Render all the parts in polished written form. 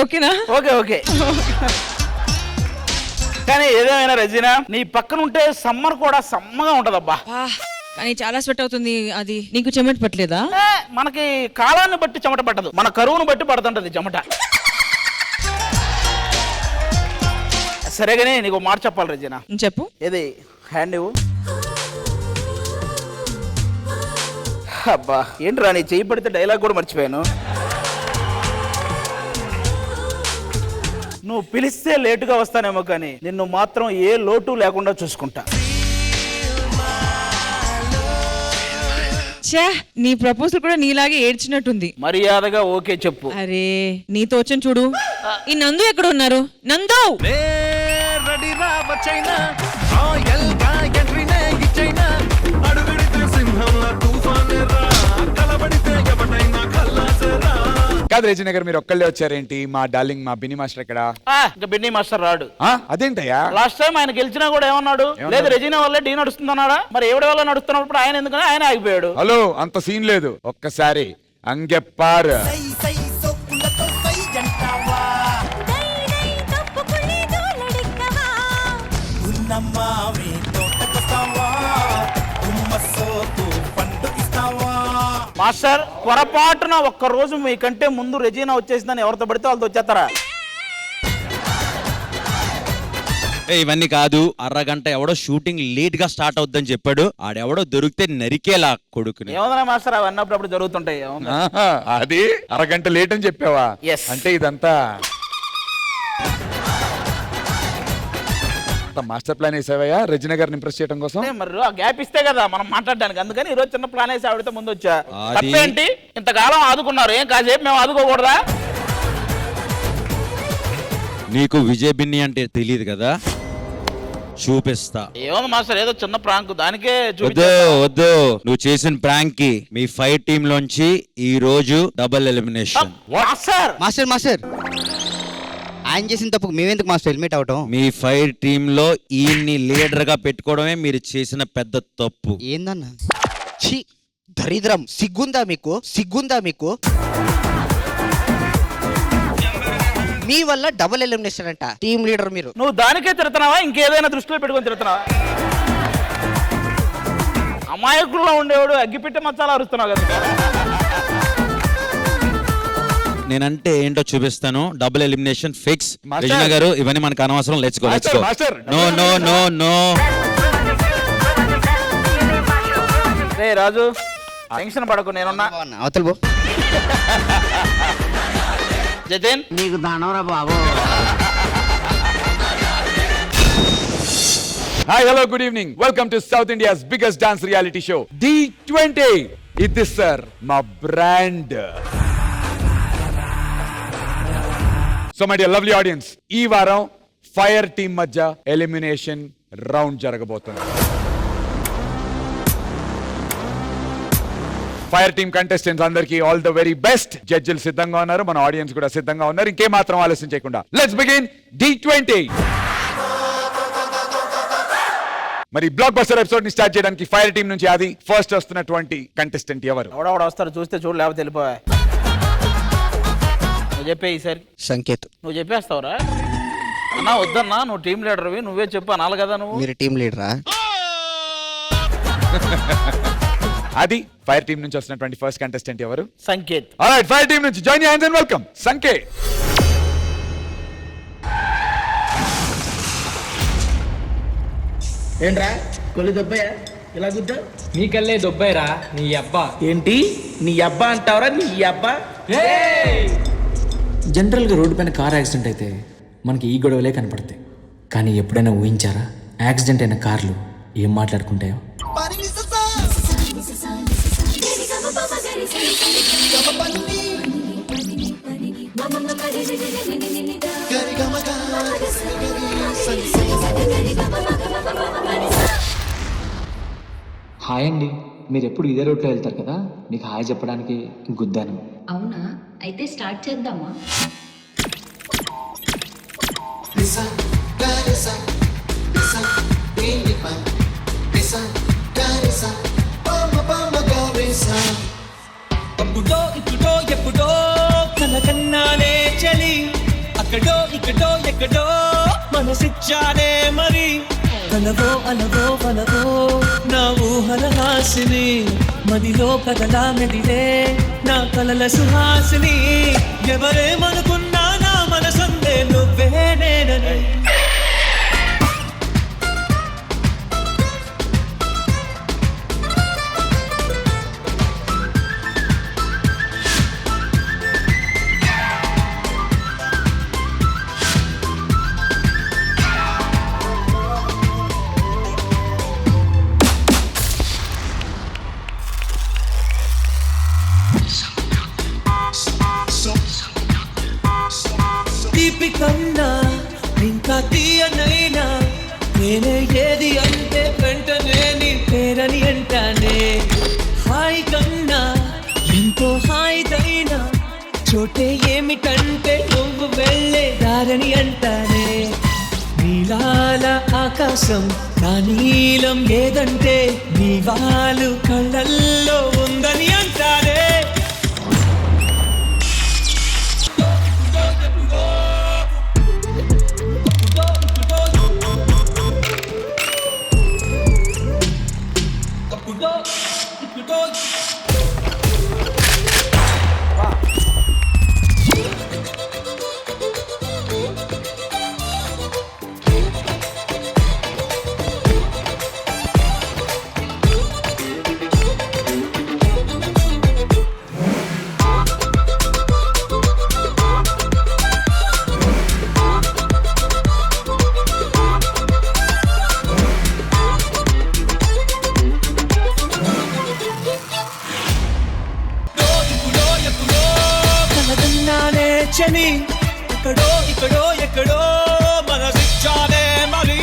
ఓకేనా? Okay okay. కానీ ఏదేమైనా రెజీనా, నీ పక్కన ఉంటే సమ్మర్ కూడా సమ్మగా ఉంటదబ్బా. కానీ చాలా స్వెట్ అవుతుంది. అది నీకు చెమట పట్టలేదా? మనకి కాలాన్ని బట్టి చెమట పట్టదు, మన కరువును బట్టి పడుతుంటది చెమట. సరేగానే నీకు మాట చెప్పాలి రెజీనా. చెప్పు. ఏది హ్యాండ్ ఇవ్వు. అబ్బా ఏంట్రా నీ చెయ్యి పడితే డైలాగ్ కూడా మర్చిపోయాను. నువ్వు పిలిస్తే లేటుగా వస్తానేమో కానీ నిన్ను మాత్రం ఏ లోటు లేకుండా చూసుకుంటా. నీ ప్రపోజల్ కూడా నీలాగే ఏడ్చినట్టుంది. మర్యాదగా ఓకే చెప్పు. అరే నీతో వచ్చాను చూడు. ఈ నందు ఎక్కడ ఉన్నారు? నందు కాదు రెజీనా గారు, మీరు ఒక్కళ్ళే వచ్చారేంటి? మా డార్లింగ్ మా బిన్ని మాస్టర్ ఎక్కడ? ఇంకా బిన్నీ మాస్టర్ రాడు. అదేంటయ్యా? లాస్ట్ టైం ఆయన గెలిచినా కూడా ఏమన్నాడు? లేదు రెజీనా వల్లే డీ నడుస్తుందన్నాడా? మరి ఎవడి వల్ల నడుస్తున్నప్పుడు ఆయన ఎందుకని ఆయన ఆగిపోయాడు. హలో, అంత సీన్ లేదు. ఒక్కసారి అంగెప్పారు. మాస్టర్ పొరపాటున ఒక్క రోజు మీకంటే ముందు రెజీనా వచ్చేసిందని ఎవరితో పడితే వాళ్ళతో వచ్చేస్తారా? ఇవన్నీ కాదు, అరగంట ఎవడో షూటింగ్ లేట్ గా స్టార్ట్ అవుద్దని చెప్పాడు. ఆడెవడో దొరికితే నరికేలా కొడుకుని. ఏమన్నా మాస్టర్ అవన్నీ అప్పుడప్పుడు జరుగుతుంటాయి. అది అరగంట లేట్ అని చెప్పావా? అంటే ఇదంతా మాస్టర్ ప్లాన్ వేసావయ్యా రెజీనా గారిని ఇంప్రెస్ చేయడం కోసం? మరి ఆ గ్యాప్ ఇస్తే కదా మనం మాట్లాడడానికి. అందుకని ఈ రోజు చిన్న ప్లాన్ వేసి ఆవిడతో ముందు వచ్చా. తప్పేంటి? ఇంతకాలం ఆదుకున్నారు, ఏం కాసేపు మేము ఆదుకోకూడదా? నీకు విజయ్ బిన్ని అంటే తెలియదు కదా, చూపిస్తా. ఏమో మాస్టర్, ఏదో చిన్న ప్రాంక్, దానికే వద్దు వద్దు. నువ్వు చేసిన ప్రాంక్ కి మీ ఫైట్ టీమ్ లోంచి ఈ రోజు డబుల్ ఎలిమినేషన్. మాస్టర్ మాస్టర్ ఆయన చేసిన తప్పు మేమెందుకు మాస్టర్ హెల్మెట్ అవటం? మీ ఫైర్ టీమ్ లో ఈయన్ని లీడర్ గా పెట్టుకోవడమే మీరు చేసిన పెద్ద తప్పు. ఏందన్నా? ఛీ, దరిద్రం. సిగ్గుందా మీకు? సిగ్గుందా మీకు? మీ వల్ల డబుల్ ఎలిమినేషన్ అంట. టీమ్ లీడర్ మీరు. నువ్వు దానికే తిడుతున్నావా? ఇంకేదైనా దృష్టిలో పెట్టుకొని తిడుతున్నావా? అమాయకుల్లో ఉండేవాడు అగ్గిపెట్టే మచ్చాలా అరుస్తున్నావు కదా. నేనంటే ఏంటో చూపిస్తాను. Double elimination fix. రెజీనా గారు, ఇవన్నీ మనకు అనవసరం. Let's go let's go. No no no no. రే రాజు, టెన్షన్ పడకు, నేనున్నా. అవతల పో. జతిన్, నీకు దానవరా బాబు. Hi, hello, good evening. Welcome to South India's biggest dance reality show D20. ఇది సార్ మా brand. So my dear lovely audience, ఈ వారం ఫైర్ టీమ్ మధ్య ఎలిమినేషన్ రౌండ్ జరగబోతుంది. ఫైర్ టీమ్ కంటెస్టెంట్స్ అందరికీ ఆల్ ద వెరీ బెస్ట్. జడ్జిలు సిద్ధంగా ఉన్నారు, మన ఆడియన్స్ కూడా సిద్ధంగా ఉన్నారు. ఇంకేమాత్రం ఆలస్యం చేయకుండా లెట్స్ బిగిన్ D20. మరి బ్లాక్ బస్టర్ ఎపిసోడ్ ని స్టార్ట్ చేయడానికి ఫైర్ టీమ్ నుంచి అది ఫస్ట్ వస్తున్నటువంటి కంటెస్టెంట్ ఎవరు? ఎవడెవడ వస్తారు చూస్తే చూడు, లేకపోతే వెళ్ళిపోయా. నువ్వు చెప్పే ఈసారి. సంకేత్. నువ్వు చెప్పేస్తావురా? అన్నా వద్దన్నా, నువ్వు టీం లీడర్వి, నువ్వే చెప్పు అనాలి కదా. నువ్వు మీరు టీమ్ లీడరా? అది ఫైర్ టీమ్ నుంచి వస్తున్నటువంటి ఫస్ట్ కంటెస్టెంట్ ఎవరు? సంకేత్. ఆల్రైట్, ఫైర్ టీమ్ నుంచి join your hands and welcome Sanket. ఏంట్రా కొలి దొబ్బయ్యా ఇలా గుద్దా? నీకల్లే దొబ్బాయిరా నీ అబ్బా. ఏంటి నీ అబ్బా అంటావరా? నీ అబ్బా. జనరల్గా రోడ్డు పైన కార్ యాక్సిడెంట్ అయితే మనకి ఈ గొడవలే కనపడతాయి. కానీ ఎప్పుడైనా ఊహించారా యాక్సిడెంట్ అయిన కార్లు ఏం మాట్లాడుకుంటాయో? హాయ్ అండి, మీరు ఎప్పుడు ఇదే రోడ్లో వెళ్తారు కదా, మీకు హాయ్ చెప్పడానికి గుద్దాను. అవునా? అయితే స్టార్ట్ చేద్దామా? అప్పుడో ఇప్పుడో ఎప్పుడో కలకన్నానే చలి ఎక్కడో ఎక్కడో మనసిచ్చానే మరి కలవో అలవో వలవో నా ఊహల హాసిని మదిలో కదలా మెదిలే నా కలల సుహాసిని ఎవరేమనుకున్నా నా మనసందే నువ్వే నేనని తీపి కన్నా ఇంకా తీయనైనా నేనే ఏది అంటే వెంటనే నీ పేరని అంటానే హాయి కన్నా ఎంతో హాయిదైనా చోటే ఏమిటంటే నువ్వు వెళ్ళే దారని అంటానే నీలాల ఆకాశం నా నీలం ఏదంటే నీ వాళ్ళు కళ్ళల్లో ఉందని అంటానే చని ఇక్కడో ఇక్కడో ఎక్కడో మనసిచ్చానే మరి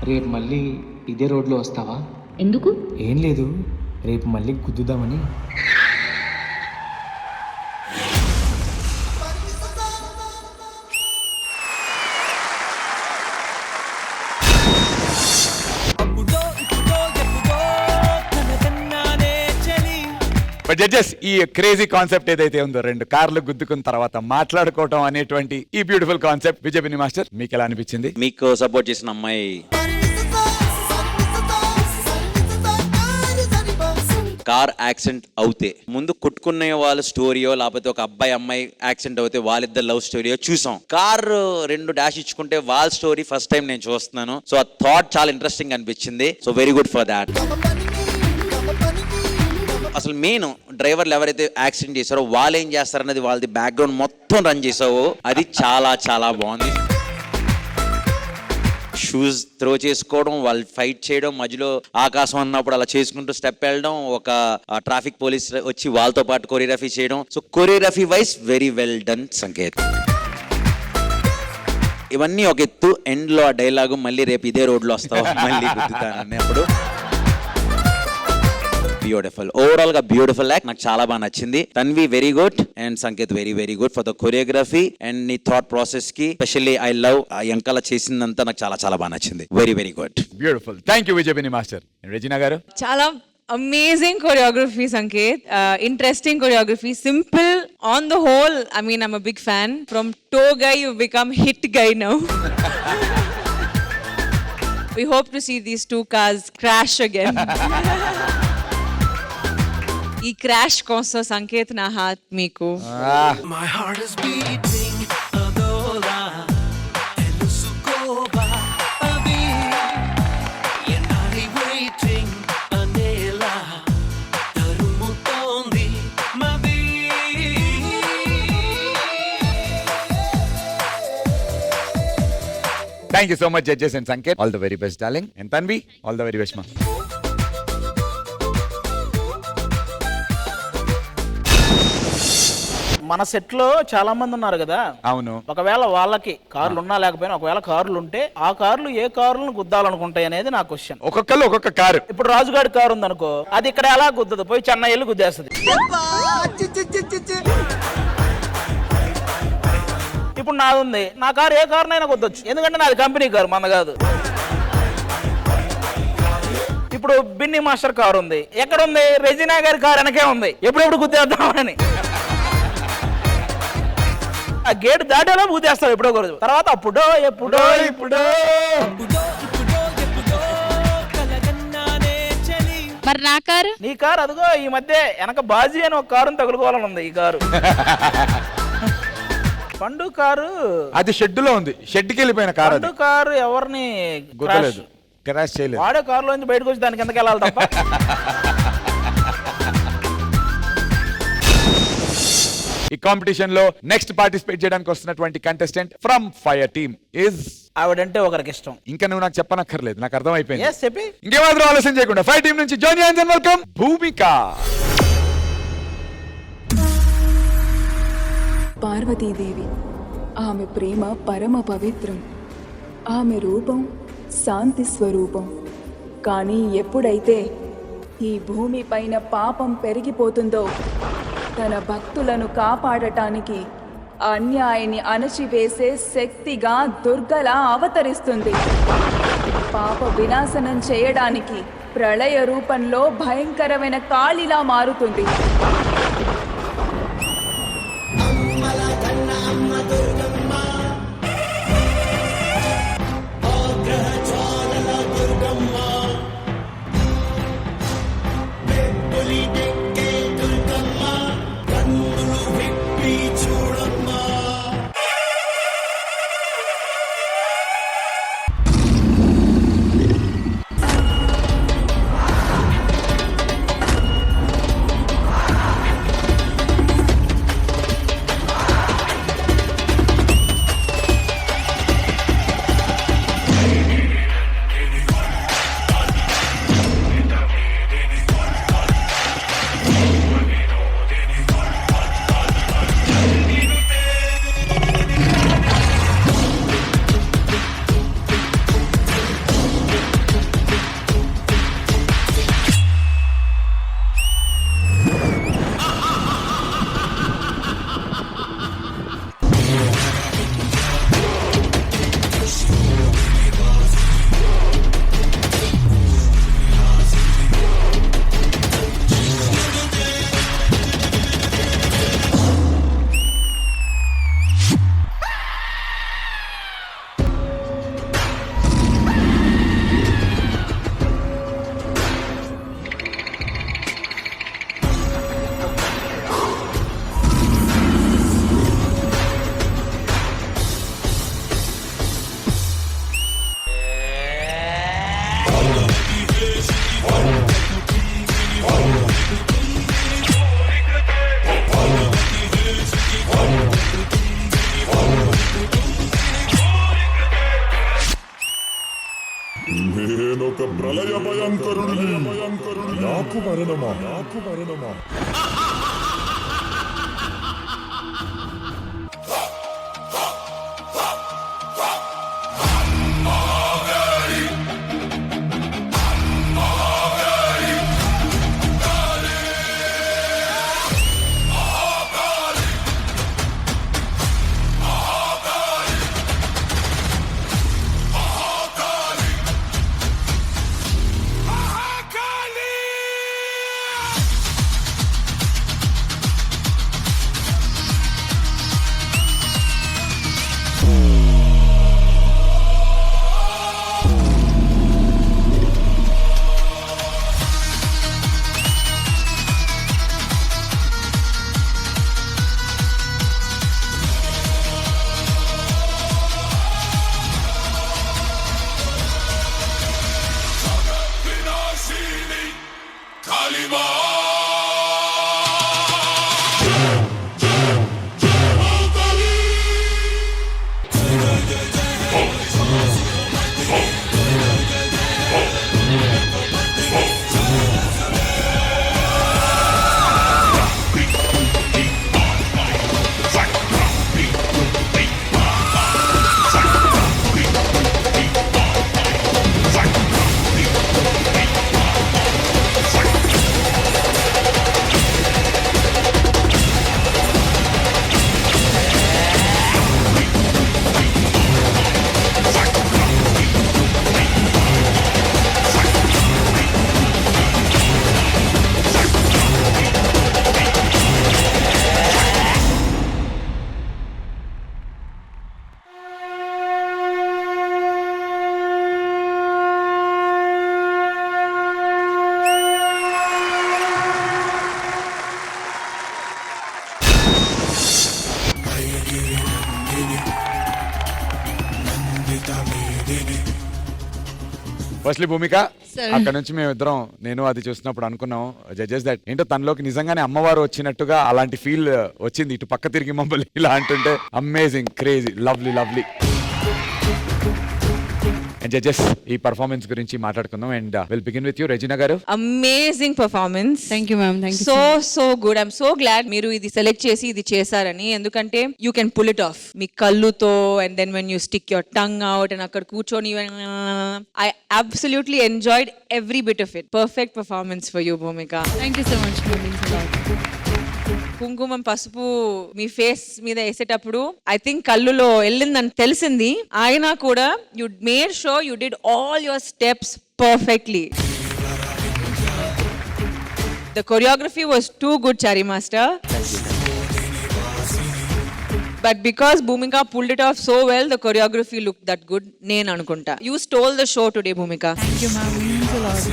రేపు మళ్ళీ ఇదే రోడ్లో వస్తావా? ఎందుకు? ఏం లేదు, రేపు మళ్ళీ గుద్దుదామని. బట్ జడ్జెస్, ఈ క్రేజీ కాన్సెప్ట్ ఏదైతే ఉందో, రెండు కార్లు గుద్దుకున్న తర్వాత మాట్లాడుకోవటం అనేటువంటి ఈ బ్యూటిఫుల్ కాన్సెప్ట్, విజయపిని మాస్టర్ మీకు ఎలా అనిపించింది? మీకు సపోర్ట్ చేసిన అమ్మాయి కార్ యాక్సిడెంట్ అవుతే ముందు కొట్టుకునే వాళ్ళ స్టోరీయో లేకపోతే ఒక అబ్బాయి అమ్మాయి యాక్సిడెంట్ అవుతే వాళ్ళిద్దరు లవ్ స్టోరీయో చూసాం. కార్ రెండు డాష్ ఇచ్చుకుంటే వాళ్ళ స్టోరీ ఫస్ట్ టైం నేను చూస్తున్నాను. సో ఆ థాట్ చాలా ఇంట్రెస్టింగ్ అనిపించింది. So very good for that. అసలు మెయిన్ డ్రైవర్లు ఎవరైతే యాక్సిడెంట్ చేశారో వాళ్ళు ఏం చేస్తారనేది వాళ్ళది బ్యాక్గ్రౌండ్ మొత్తం రన్ చేసావో అది చాలా చాలా బాగుంది. షూస్ త్రో చేసుకోవడం, వాళ్ళు ఫైట్ చేయడం, మధ్యలో ఆకాశం అన్నప్పుడు అలా చేసుకుంటూ స్టెప్ వెళ్ళడం, ఒక ట్రాఫిక్ పోలీస్ వచ్చి వాళ్ళతో పాటు కొరియోగ్రఫీ చేయడం. So choreography wise very well done Sanket. ఇవన్నీ ఒక ఎత్తు. ఎండ్ లో ఆ డైలాగు మళ్ళీ రేపు ఇదే రోడ్లో వస్తావు మళ్ళీ గుద్దుతాను అన్నప్పుడు బ్యూటిఫుల్. ఓవరాల్ గా బ్యూటిఫుల్ యాక్ట్, నాకు చాలా బాగా నచ్చింది. Tanvi very good and Sanket very very good for the choreography and నీ థాట్ ప్రాసెస్ కి. స్పెషల్లీ ఐ లవ్ ఎంకల చేసిందంతా నాకు చాలా చాలా బాగా నచ్చింది. Very very good, beautiful. Thank you విజయపిని మాస్టర్. రెజినా గారు? చాలా amazing choreography Sanket, interesting choreography, simple on the whole. I mean, I'm a big fan. From toe guy you've become hit guy now. We hope to see these two cars crash again. ఈ crash కోసం సంకేత్ నా హాత్ మీకు. My heart is beating adola elusukoba abi yenari waiting anela tarumutondi mabi. Thank you so much judges and Sanket. All the very best darling. And Tanvi, all the very best ma. మన set లో చాలా మంది ఉన్నారు కదా. అవును. ఒకవేళ వాళ్ళకి కార్లు ఉన్నా లేకపోయినా, ఒకవేళ కార్లు ఉంటే ఆ కార్లు ఏ కార్లను గుద్దాలనుకుంటాయి అనేది నా క్వశ్చన్. ఒక్కొక్కరు ఒక్కొక్క కారు. ఇప్పుడు రాజుగాడి కారు ఉందనుకో, అది ఇక్కడ ఎలా గుద్దదు, పోయి చెన్నై వెళ్ళి గుద్దేస్తుంది. ఇప్పుడు నాది ఉంది, నా కారు ఏ కారునైనా కొద్దొచ్చు, ఎందుకంటే నాది కంపెనీ కారు, మన కాదు. ఇప్పుడు బిన్ని మాస్టర్ కారు ఉంది, ఎక్కడ ఉంది? రెజినా గారి కారు వెనకే ఉంది, ఎప్పుడెప్పుడు గుద్దేద్దామని. ఆ గేట్ దాటేలా గుద్దేస్తావు ఎప్పుడో ఒకరోజు. తర్వాత అప్పుడో ఎప్పుడో ఇప్పుడో. మరి నా కారు? నీ కారు అదిగో ఈ మధ్య వెనక బాజీ అని ఒక కారుని తగులుకోవాలని ఉంది. ఈ కారు పండు కారు అది షెడ్ లో ఉంది, షెడ్కి వెళ్ళిపోయిన కారు. పండు కారు ఎవరిని గుర్తులేదు, క్రాష్ చేయలేదు. వాడే కారులోంచి బయటకు వచ్చి దానికి ఎందుకు వెళ్ళాలి తప్ప. ఈ కాంపిటీషన్ లో నెక్స్ట్ పార్టిసిపేట్ చేయడానికి వస్తున్నటువంటి contestant from fire team is. ఆవిడంటే ఒకరికి ఇష్టం. ఇంకా నువ్వు నాకు చెప్పనక్కర్లేదు, నాకు అర్థమైపోయింది. Yes, చెప్పి. ఇంకేమాత్రం ఆలస్యం చేయకుండా ఫైర్ టీమ్ నుంచి జాయిన్ అండ్ వెల్కమ్ భూమిక. పార్వతీదేవి, ఆమె ప్రేమ పరమ పవిత్రం, ఆమె రూపం శాంతి స్వరూపం. కానీ ఎప్పుడైతే ఈ భూమి పైన పాపం పెరిగిపోతుందో తన భక్తులను కాపాడటానికి అన్యాయాన్ని అణచివేసే శక్తిగా దుర్గలా అవతరిస్తుంది. పాప వినాశనం చేయడానికి ప్రళయ రూపంలో భయంకరమైన కాళిలా మారుతుంది. నేనొక ప్రళయ భయంకరుడిని, నాకు మరణమా? ఫస్ట్లీ భూమిక, అక్కడ నుంచి మేము ఇద్దరం, నేను అది చూసినప్పుడు అనుకున్నాం జడ్జెస్ దట్ ఏంటో తనలోకి నిజంగానే అమ్మవారు వచ్చినట్టుగా అలాంటి ఫీల్ వచ్చింది. ఇటు పక్క తిరిగి మమ్మల్ని ఇలా అంటుంటే amazing, crazy, lovely lovely. Judges, ఈ పర్ఫార్మెన్స్ గురించి మాట్లాడుకుందాం and will begin with you Regina garu. Amazing performance. Thank you ma'am. Thank you. So good. I'm so glad మీరు ఇది సెలెక్ట్ చేసి ఇది చేశారని. ఎందుకంటే you can pull it off మీ కళ్ళుతో, and then when you stick your tongue out and అక్కడ కూర్చొని, I absolutely enjoyed every bit of it. Perfect performance for you Bhumika. Thank you so much. కుంకుమం పసుపు మీ ఫేస్ మీద వేసేటప్పుడు ఐ థింక్ కళ్ళులో వెళ్ళిందని తెలిసింది. అయినా కూడా you made sure you did all your steps perfectly. The choreography was too good, Chari Master. But because Bhumika pulled it off so well, the choreography looked that good. Nenu anukunta. You stole the show today, Bhumika. Thank you, ma'am. Means a lot.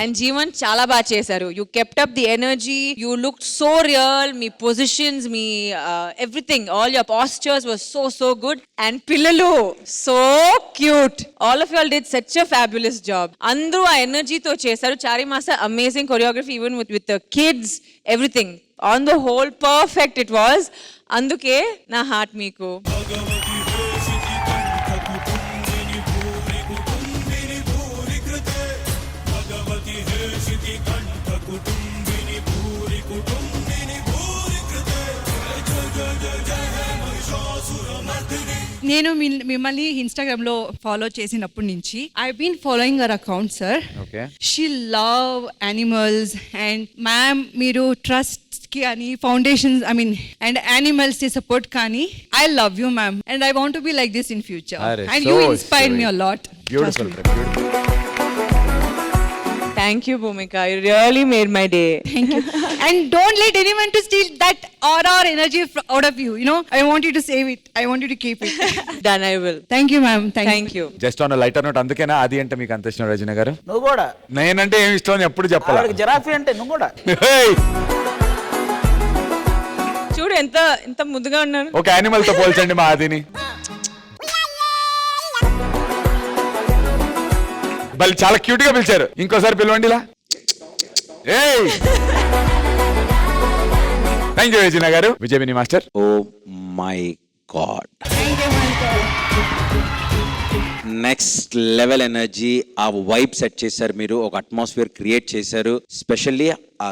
And Jeevan chala baga chesaru. You kept up the energy. You looked so real. Me positions, me everything. All your postures were so good. And Pillalu, so cute. All of you all did such a fabulous job. Andru aa energy tho chesaru. Chari Master, amazing choreography even with the kids, everything. On the whole, perfect it was. Anduke na heart meeku. నేను మిమ్మల్ని Instagram లో follow చేసినప్పటి నుంచి I been following our account sir. Okay. She love animals and ma'am మీరు trust కి అని foundations I mean and animals కి support కానీ I love you ma'am and I want to be like this in future and you inspired me a lot. Beautiful. Thank you, Bhumika. You really made my day. Thank you. And don't let anyone to steal that aura or energy out of you. You know, I want you to save it. I want you to keep it. Done, I will. Thank you, ma'am. Thank you. Just on lighter note, అందుకేనా అది అంటే మీకు అంత ఇష్టం Regina గారు? నువ్వు కూడా నేనంటే ఏమి ఇష్టం అని ఎప్పుడు చెప్పాలి. వాడికి జిరాఫీ అంటే నువ్వు కూడా. చూడు ఎంత ముద్దుగా ఉన్నాను. ఒక యానిమల్ తో పోల్చండి మా ఆదిని. వాళ్ళు చాలా క్యూట్ గా పిలిచారు. ఇంకోసారి పిలవండి ఇలా. Thank you Regina garu. Vijay Binni master. Oh my god, next level energy, ఆ వైబ్ సెట్ చేశారు మీరు, ఒక అట్మాస్ఫియర్ క్రియేట్ చేశారు. స్పెషల్లీ ఆ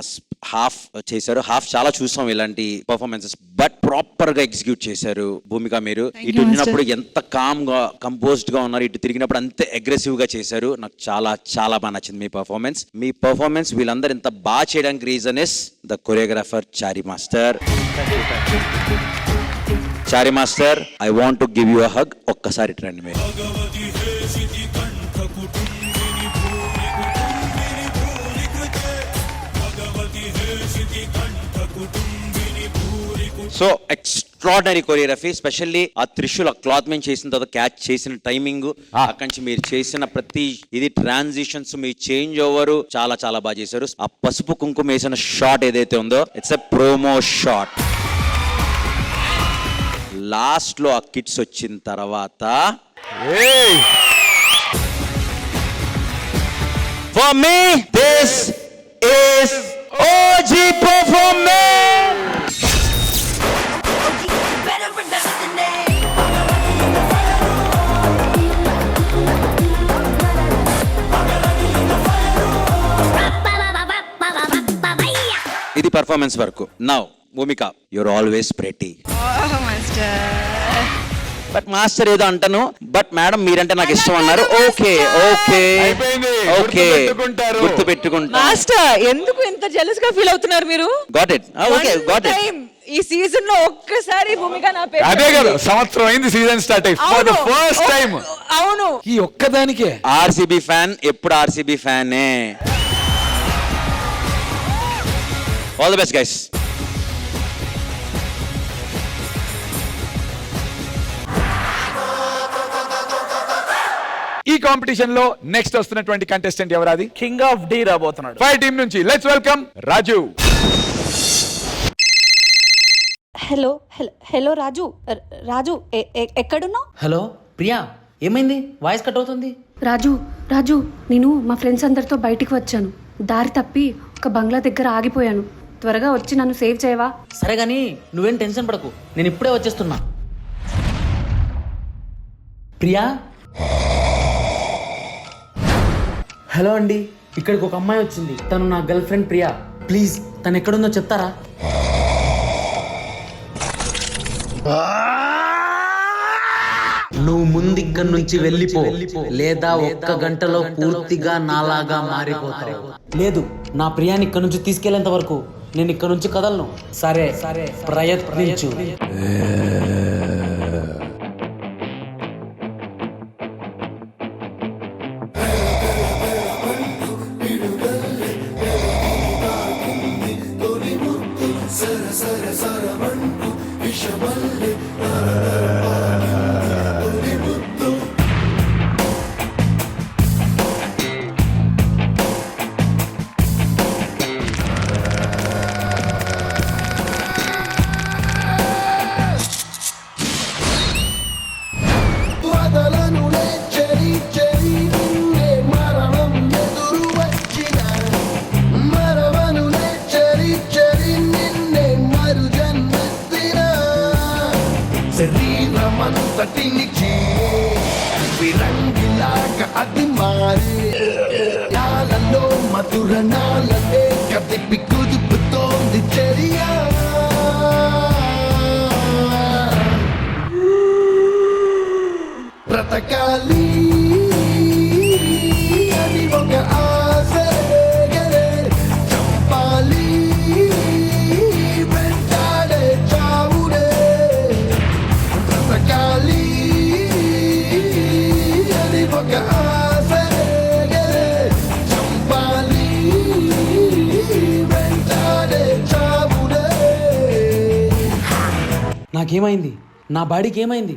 హాఫ్ చేశారు. హాఫ్ చాలా చూసాం ఇలాంటి పర్ఫార్మెన్సెస్, బట్ ప్రాపర్ గా ఎగ్జిక్యూట్ చేశారు భూమిక. మీరు ఇటు ఉన్నప్పుడు ఎంత కామ్ గా కంపోజ్డ్ గా ఉన్నారు, ఇటు తిరిగినప్పుడు అంతే అగ్రెసివ్ గా చేశారు. నాకు చాలా చాలా బాగా నచ్చింది మీ పర్ఫార్మెన్స్. మీ పర్ఫార్మెన్స్ వీళ్ళందరూ ఇంత బాగా చేయడానికి reason is the choreographer Chari master. Chari master, I want to give you a hug. ఒక్కసారి రండి మీరు. సో ఎక్స్ట్రాడనరీ కొరియోగ్రఫీ, స్పెషల్లీ ఆ త్రిశూల్ ఆ క్లాత్ మీద చేసిన తర్వాత క్యాచ్ చేసిన టైమింగ్, అక్కడి నుంచి మీరు చేసిన ప్రతి ఇది ట్రాన్సిషన్స్, మీ చేంజ్ ఓవర్ చాలా చాలా బాగా చేశారు. ఆ పసుపు కుంకుమ వేసిన షాట్ ఏదైతే ఉందో, it's a promo shot. Last లో ఆ కిడ్స్ వచ్చిన తర్వాత for me this is OG performance. ఇది పర్ఫార్మెన్స్ వరకు. Now Bhumika, you're always pretty. But master ఏదో అంటాను, బట్ మేడం మీరంటే నాకు ఇష్టం అన్నారు. ఓకే ఓకే ఓకే, గుర్తు పెట్టుకుంటా. మాస్టర్, ఎందుకు ఇంత జెలస్ గా ఫీల్ అవుతున్నారు మీరు? Got it. Okay, got it. ఈ సీజన్ లో ఒక్కసారి భూమిక నా పేరు అదే కదా, సంవత్సరం అయింది సీజన్ స్టార్ట్ అయ్యి. For the first time. అవును, ఈ ఒక్కదానికే. ఆర్సీబీ ఫ్యాన్, ఎప్పుడు ఆర్సీబీ ఫ్యానే. All the best guys. ఈ కాంపిటీషన్ లో నెక్స్ట్ వస్తున్నటువంటి కంటెస్టెంట్ ఎవరాది? కింగ్ ఆఫ్ డి రాబోతున్నాడు. 5 టీం నుంచి let's welcome Raju. Hello hello Raju Raju ఎక్కడున్నావు? హలో ప్రియా, ఏమైంది? వాయిస్ కట్ అవుతుంది. రాజు నేను మా ఫ్రెండ్స్ అందరితో బయటికి వచ్చాను. దారి తప్పి ఒక బంగ్లా దగ్గర ఆగిపోయాను. త్వరగా వచ్చి నన్ను సేవ్ చేయవా? సరే కానీ నువ్వేం టెన్షన్ పడకు, నేను ఇప్పుడే వచ్చేస్తున్నా. ప్రియా, హలో అండి, ఇక్కడికి ఒక అమ్మాయి వచ్చింది. తను నా గర్ల్ ఫ్రెండ్ ప్రియా. ప్లీజ్ తను ఎక్కడుందో చెప్తారా? నువ్వు ముందు ఇక్కడి నుంచి వెళ్ళిపో, లేదా ఒక్క గంటలో పూర్తిగా నాలాగా మారిపోతావు. లేదు, నా ప్రియాని ఇక్కడ నుంచి తీసుకెళ్లేంత వరకు నేను ఇక్కడ నుంచి కదలను. సరే ప్రయత్నించు. శరీరమంతటినికి విరంగిలాగా అది మారేలో మధురణాలనే కదిపి కుదుపుతోంది చర్య. బ్రతకాలి అని ఒక ఆశ, చంపాలి వెంటాడే చావుడే. బ్రతకాలి అని ఒక ఆశ, చంపాలి వెంటాడే చావుడే. నాకేమైంది? నా బాడీకి ఏమైంది?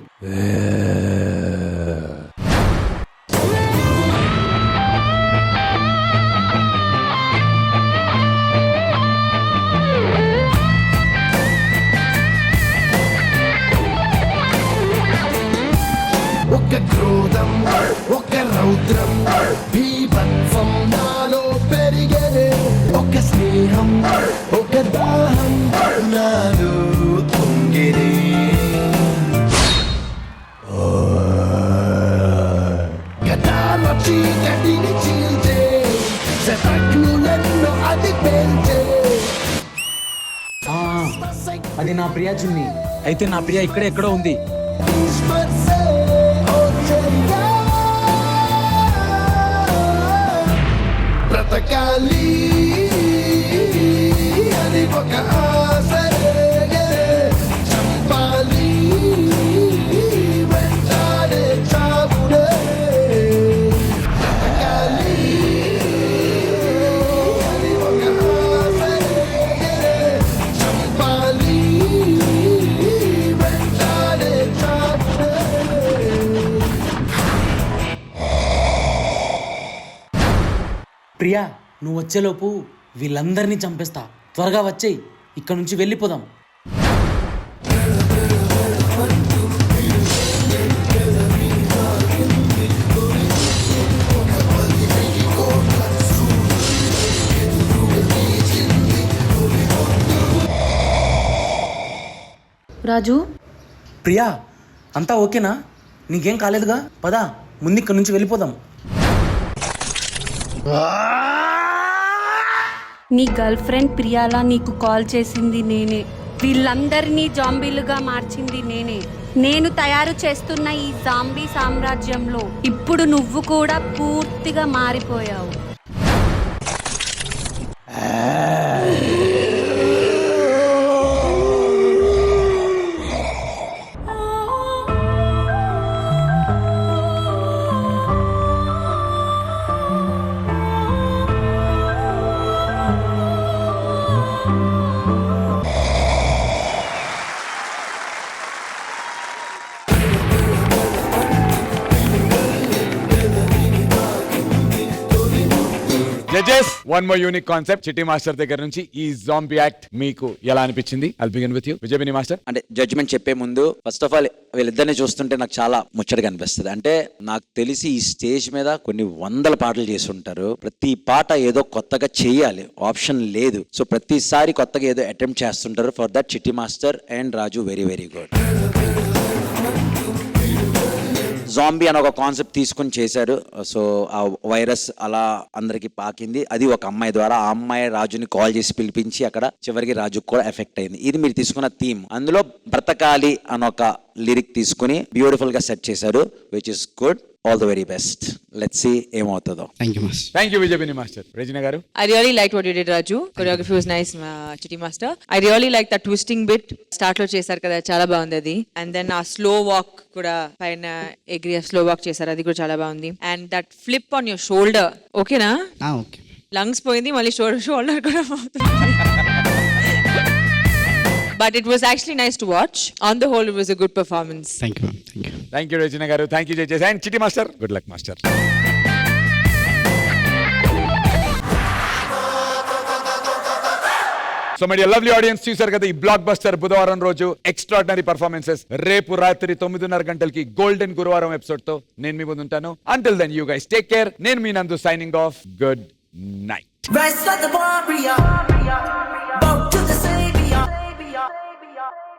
ఒక క్రోధం, ఒక రౌద్రం, బీభత్సం నాలో పెరిగనే. ఒక స్నేహం, ఒక దాహం నాలో పొంగినే. గతాల చీకటిని చీల్చే శతజ్ఞులెన్నో అది పెంచే. అది నా ప్రియా చున్ని. అయితే నా ప్రియా ఇక్కడే ఎక్కడో ఉంది. బ్రతకాలి అని ఒక ఆశ, చంపాలి వెంటాడే చావుడే. బ్రతకాలి అని ఒక ఆశ, చంపాలి వెంటాడే చావుడే. ప్రియా, నువ్వు వచ్చేలోపు వీళ్ళందరినీ చంపేస్తా. త్వరగా వచ్చేయి, ఇక్కడ నుంచి వెళ్ళిపోదాం. రాజు, ప్రియా, అంతా ఓకేనా? నీకేం కాలేదుగా? పదా ముందు ఇక్కడ నుంచి వెళ్ళిపోదాం. నీ గర్ల్ ఫ్రెండ్ ప్రియాలా నీకు కాల్ చేసింది నేనే. వీళ్ళందరినీ జాంబీలుగా మార్చింది నేనే. నేను తయారు చేస్తున్న ఈ జాంబీ సామ్రాజ్యంలో ఇప్పుడు నువ్వు కూడా పూర్తిగా మారిపోయావు. వన్ మోర్ యూనిక్ కాన్సెప్ట్ చిట్టి మాస్టర్ దగ్గర నుంచి ఈ జాంబీ యాక్ట్ మీకు ఎలా అనిపించింది? I'll begin with you. Vijay Binni master. అంటే జడ్జిమెంట్ చెప్పే ముందు ఫస్ట్ ఆఫ్ ఆల్ వీళ్ళిద్దరిని చూస్తుంటే నాకు చాలా ముచ్చటగా అనిపిస్తుంది. అంటే నాకు తెలిసి ఈ స్టేజ్ మీద కొన్ని వందల పాటలు చేసి ఉంటారు. ప్రతి పాట ఏదో కొత్తగా చేయాలి, ఆప్షన్ లేదు. సో ప్రతిసారి కొత్తగా ఏదో అటెంప్ట్ చేస్తుంటారు. ఫర్ దట్ చిట్టి master and Raju very very good. Zombie అని ఒక కాన్సెప్ట్ తీసుకుని చేశారు. సో ఆ వైరస్ అలా అందరికి పాకింది. అది ఒక అమ్మాయి ద్వారా. ఆ అమ్మాయి రాజుని కాల్ చేసి పిలిపించి అక్కడ చివరికి రాజుకు కూడా ఎఫెక్ట్ అయింది. ఇది మీరు తీసుకున్న థీమ్. అందులో బ్రతకాలి అని ఒక లిరిక్ తీసుకుని బ్యూటిఫుల్ గా సెట్ చేశారు, which is good. All the very best. Let's see ఏమవుతుందో. Thank you master. Thank you Vijay Binni master. Regina garu. I really liked what you did, Raju. Choreography was nice, Chitti Master. I really liked that twisting bit. Start lo చేశారు కదా, చాలా బాగుంది అది. And then ఆ slow walk కూడా పైన ఎగిరి స్లో వాక్ చేశారు, అది కూడా చాలా బాగుంది. And that flip on your shoulder, ఓకేనా? ఓకే. లంగ్స్ పోయింది, మళ్ళీ షోల్డర్ కూడా పోతుంది. But it was actually nice to watch. On the whole, it was a good performance. Thank you ma'am. Thank you. Thank you Regina garu. Thank you judges. And Chitti master, good luck master. So my lovely audience, చూసారు కదా ఈ block buster బుధవారం రోజు extraordinary performances. రేపు రాత్రి 9:30 గంటలకి golden గురువారం episode తో నేను మీ ముందు ఉంటాను. Until then you guys take care. నేను మీ నందు సైనింగ్ ఆఫ్. Good night.